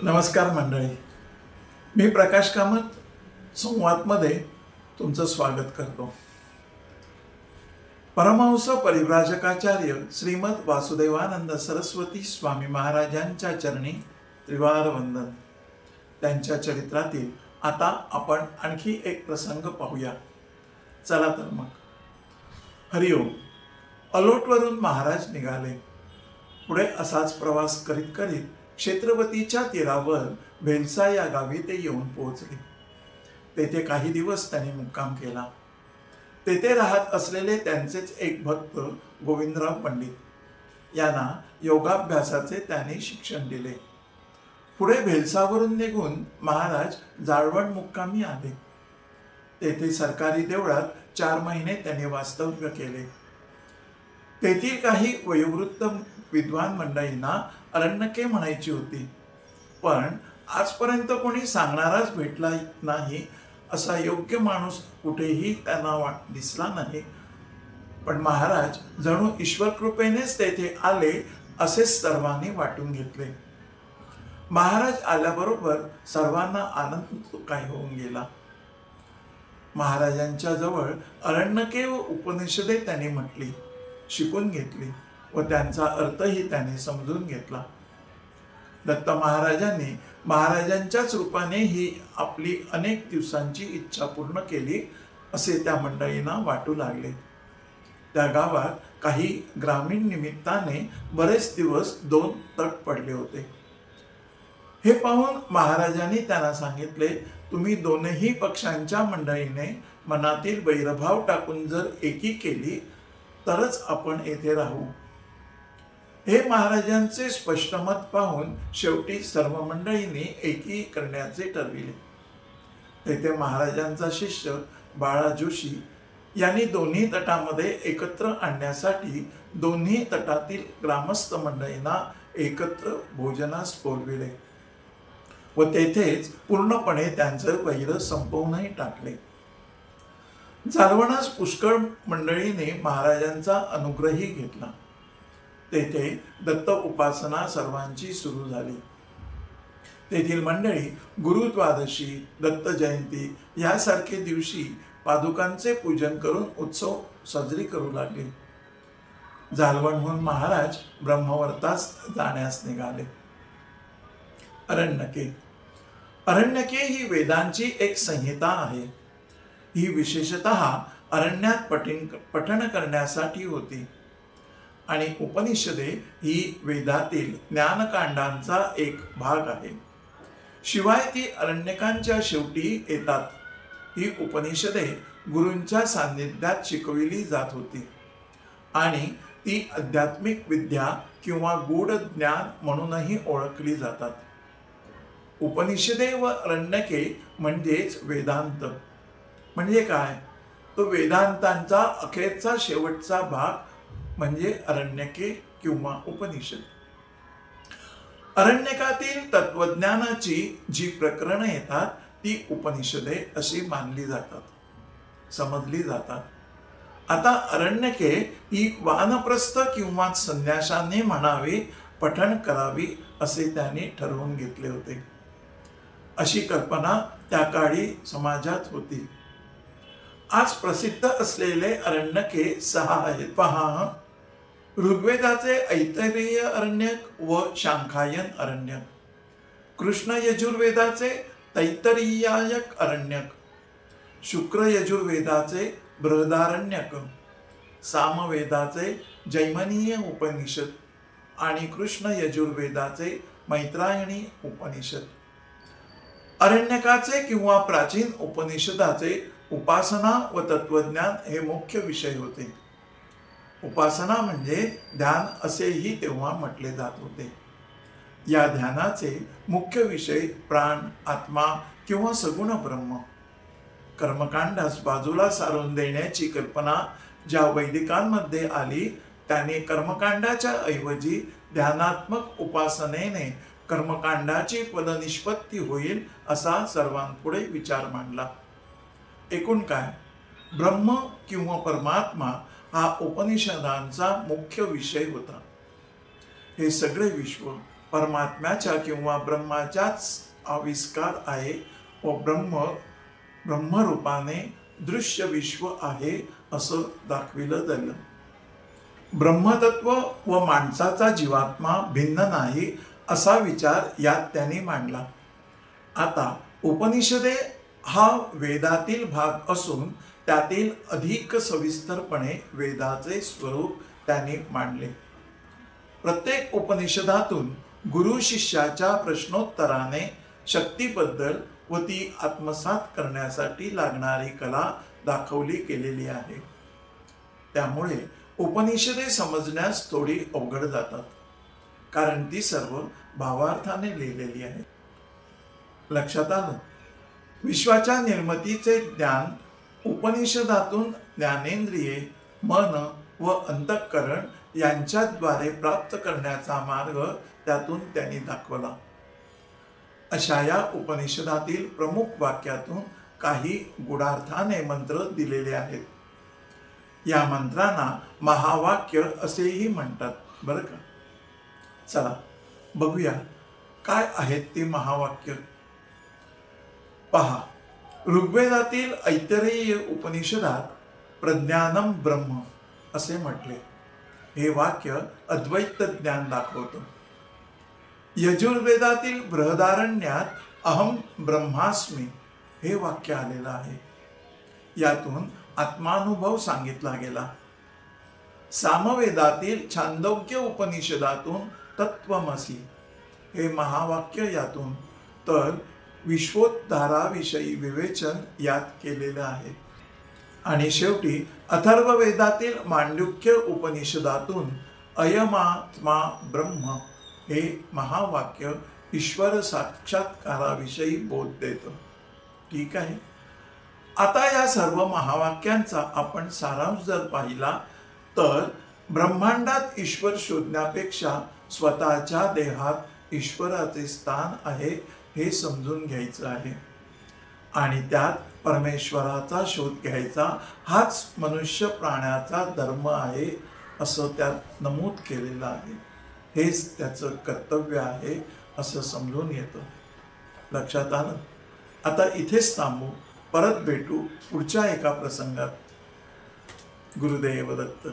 नमस्कार मंडळी, मी प्रकाश कामत संवादमध्ये तुमचं स्वागत करतो। परमहंस परिव्राजकाचार्य श्रीमद वासुदेवानंद सरस्वती स्वामी महाराजांच्या चरणी त्रिवार वंदन। त्यांच्या चरित्रातील आता आपण आणखी एक प्रसंग पाहूया। चला तर मग। हरिओम। अलोटवरून महाराज निघाले। पुढे असाच प्रवास करीत करीत क्षेत्रवतीच्या तीरावर भेलसा या गावी ते येऊन पोहोचले। तेथे काही दिवस त्यांनी मुक्काम केला। तेथे राहत असलेले त्यांचेच एक भक्त गोविंदराव पंडित यांना योगाभ्यासाचे त्यांनी शिक्षण दिले। पुढे भेलसावरून निघून महाराज जाळवण मुक्कामी आले। तेथे सरकारी देवळात 4 महिने त्यांनी वास्तव्य केले। तेथील काही वयोवृद्ध विद्वान मंडळींना अरण्यके म्हणायची होती, पण आजपर्यंत कोणी सांगणाराच भेटला नाही। असा योग्य माणूस कुठेही त्यांना दिसला नाही। पण महाराज जणू ईश्वर कृपेनेच तेथे आले असे सर्वांनी वाटून घेतले। महाराज आल्याबरोबर सर्वांना आनंद काय होऊन गेला। महाराजांच्या जवळ अरण्यके व उपनिषदे त्यांनी म्हटली, शिकून घेतली व त्यांचा अर्थही त्यांनी समजून घेतला। दत्त महाराजांनी महाराजांच्याच रूपाने ही आपली अनेक दिवसांची इच्छा पूर्ण केली असे त्या मंडळींना वाटू लागले। त्या गावात काही ग्रामीण निमित्ताने बरेच दिवस 2 तट पडले होते। हे पाहून महाराजांनी त्यांना सांगितले, तुम्ही दोनही पक्षांच्या मंडळीने मनातील वैरभाव टाकून जर एकी केली तरच आपण येथे राहू। हे महाराजांचे स्पष्ट मत पाहून शेवटी सर्व मंडळींनी एकी करण्याचे ठरविले। तेथे महाराजांचा शिष्य बाळा जोशी यांनी दोन्ही तटामध्ये एकत्र आणण्यासाठी दोन्ही तटातील ग्रामस्थ मंडळींना एकत्र भोजनास बोलविले व तेथेच पूर्णपणे त्यांचं वैर संपवूनही टाकले। जालवणास पुष्कळ मंडळीने महाराजांचा अनुग्रही घेतला। तेथे दत्त उपासना सर्वांची सुरू झाली। तेथील मंडळी गुरुद्वादशी, दत्त जयंती यासारखे दिवशी पादुकांचे पूजन करून उत्सव साजरी करू लागले। जालवणहून महाराज ब्रह्मवर्तास जाण्यास निघाले। अरण्यके। अरण्यके ही वेदांची एक संहिता आहे। ही विशेषतः अरण्यात पठण करण्यासाठी होती आणि उपनिषदे ही वेदातील ज्ञानकांडांचा एक भाग आहे। शिवाय ती अरण्यकांच्या शेवटी येतात। ही उपनिषदे गुरूंच्या सान्निध्यात शिकविली जात होती आणि ती आध्यात्मिक विद्या किंवा गूढ ज्ञान म्हणूनही ओळखली जातात। उपनिषदे व अरण्यके म्हणजेच वेदांत म्हणजे काय? तो वेदांतांचा अखेरचा शेवटचा भाग म्हणजे अरण्यके किंवा उपनिषद। अरण्यकातील तत्वज्ञानाची जी प्रकरणे येतात ती उपनिषदे अशी मानली जातात, समजली जातात। आता अरण्यके ही वानप्रस्थ किंवा संन्याशांनी म्हणावी, पठण करावी असे त्यांनी ठरवून घेतले होते। अशी कल्पना त्या काळी समाजात होती। आज प्रसिद्ध असलेले अरण्यके 6 आहेत। पहा, ऋग्वेदाचे ऐतरेय अरण्यक व शांखायन अरण्यक, कृष्ण यजुर्वेदाचे तैत्तरीयायक अरण्यक, शुक्र यजुर्वेदाचे बृहदारण्यक, सामवेदाचे जैमिनीय उपनिषद आणि कृष्ण यजुर्वेदाचे मैत्रायणी उपनिषद। अरण्यकाचे किंवा प्राचीन उपनिषदाचे उपासना व तत्वज्ञान हे मुख्य विषय होते। उपासना म्हणजे ध्यान असेही तेव्हा म्हटले जात होते। या ध्यानाचे मुख्य विषय प्राण, आत्मा किंवा सगुण ब्रह्म। कर्मकांडास बाजूला सारून देण्याची कल्पना ज्या वैदिकांमध्ये आली त्याने कर्मकांडाच्या ऐवजी ध्यानात्मक उपासनेने कर्मकांडाची फलनिष्पत्ती होईल असा सर्वांपुढे विचार मांडला। एकूण काय? ब्रह्म किंवा परमात्मा हा उपनिषदांचा मुख्य विषय होता। हे सगळे विश्व परमात्म्याच्या किंवा ब्रह्माच्याच आविष्कार आहे व ब्रह्मरूपाने दृश्य विश्व आहे असं दाखविलं झालं. ब्रह्मतत्व व माणसाचा जीवात्मा भिन्न नाही असा विचार यात त्यांनी मांडला. आता उपनिषदे हा वेदातील भाग असून त्यातील अधिक सविस्तरपणे वेदाचे स्वरूप त्यांनी मांडले. प्रत्येक उपनिषदातून गुरु शिष्याच्या प्रश्नोत्तराने शक्तीबद्दल व ती आत्मसात करण्यासाठी लागणारी कला दाखवली गेलेली आहे. त्यामुळे उपनिषदे समजण्यास थोडी अवघड जातात, कारण ती सर्व भावार्थाने लिहिलेली आहे. लक्षात आलं? विश्वाच्या निर्मितीचे ज्ञान उपनिषदातून ज्ञानेंद्रिये, मन व अंतःकरण यांच्याद्वारे प्राप्त करण्याचा मार्ग त्यातून त्यांनी दाखवला. अशा या उपनिषदातील प्रमुख वाक्यातून काही गूढार्थाने मंत्र दिलेले आहेत. या मंत्रांना महावाक्य असेही म्हणतात बरं का. चला बघूया काय आहेत ती महावाक्य. पहा, ऋग्वेदातील ऐतरेय उपनिषदात प्रज्ञानम ब्रह्म असे म्हटले. हे वाक्य अद्वैत ज्ञान दाखवतं. यजुर्वेदातील बृहदारण्यात अहम ब्रह्मास्मी हे वाक्य आलेलं आहे. यातून आत्मानुभव सांगितला गेला. सामवेदातील छांदोग्य उपनिषदातून तत्वमसी हे महावाक्य यातून, तर विश्वोद्धाराविषयी विवेचन यात केलेलं आहे. आणि शेवटी अथर्ववेदातील मांडुक्य उपनिषदातून अयमात्मा ब्रह्म हे महावाक्य ईश्वर साक्षात्काराविषयी बोध देतं. ठीक आहे. आता या सर्व महावाक्यांचा आपण सारांश जर पाहिला तर ब्रह्मांडात ईश्वर शोधण्यापेक्षा स्वतःच्या देहात ईश्वराचे स्थान आहे हे समजून घ्यायचं आहे. आणि त्यात परमेश्वराचा शोध घ्यायचा हाच मनुष्य प्राण्याचा धर्म आहे असं त्यात नमूद केलेलं आहे. हेच त्याचं कर्तव्य आहे असं समजून येतं. लक्षात आलं? आता इथेच थांबू. परत भेटू पुढच्या एका प्रसंगात. गुरुदेव दत्त.